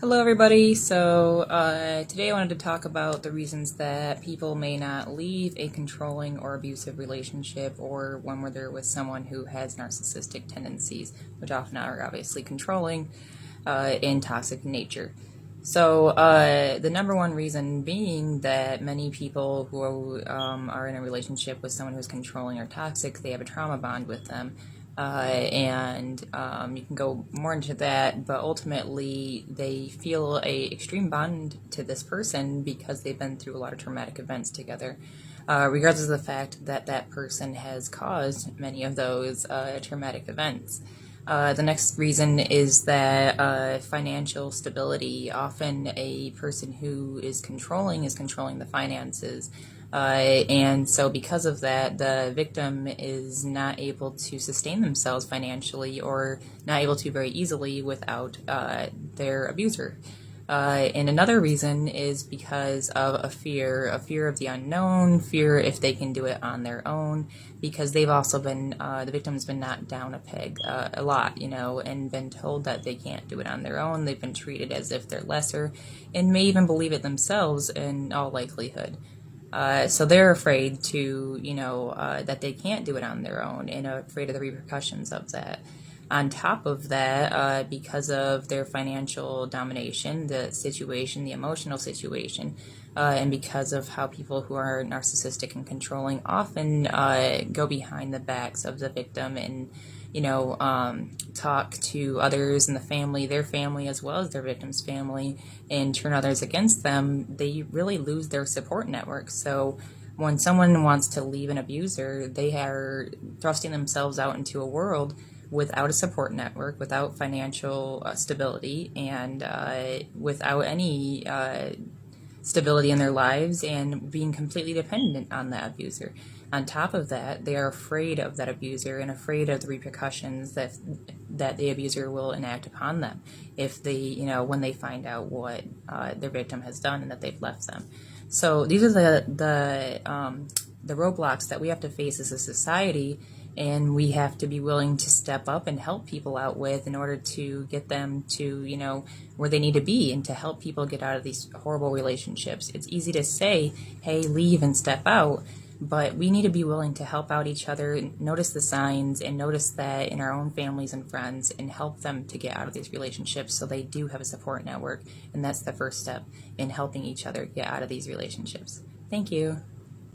Hello, everybody. Today I wanted to talk about the reasons that people may not leave a controlling or abusive relationship or one where they're with someone who has narcissistic tendencies, which often are obviously controlling and toxic in nature. The number one reason being that many people who are in a relationship with someone who's controlling or toxic, they have a trauma bond with them. You can go more into that, but ultimately they feel a extreme bond to this person because they've been through a lot of traumatic events together, regardless of the fact that that person has caused many of those traumatic events. The next reason is that financial stability. Often, a person who is controlling the finances. Because of that, the victim is not able to sustain themselves financially or not able to very easily without their abuser. And another reason is because of a fear of the unknown, fear if they can do it on their own, because they've also been, the victim's been knocked down a peg a lot, and been told that they can't do it on their own. They've been treated as if they're lesser and may even believe it themselves in all likelihood. So they're afraid that they can't do it on their own and afraid of the repercussions of that. On top of that, because of their financial domination, the emotional situation, and because of how people who are narcissistic and controlling often go behind the backs of the victim and talk to others in the family, their family as well as their victim's family, and turn others against them, they really lose their support network. So when someone wants to leave an abuser, they are thrusting themselves out into a world without a support network, without financial stability, and without any stability in their lives, and being completely dependent on that abuser. On top of that, they are afraid of that abuser and afraid of the repercussions that the abuser will enact upon them if when they find out what their victim has done and that they've left them. So these are the roadblocks that we have to face as a society, and we have to be willing to step up and help people out with in order to get them to where they need to be and to help people get out of these horrible relationships. It's easy to say, hey, leave and step out, but we need to be willing to help out each other, notice the signs, and notice that in our own families and friends, and help them to get out of these relationships so they do have a support network. And that's the first step in helping each other get out of these relationships. Thank you.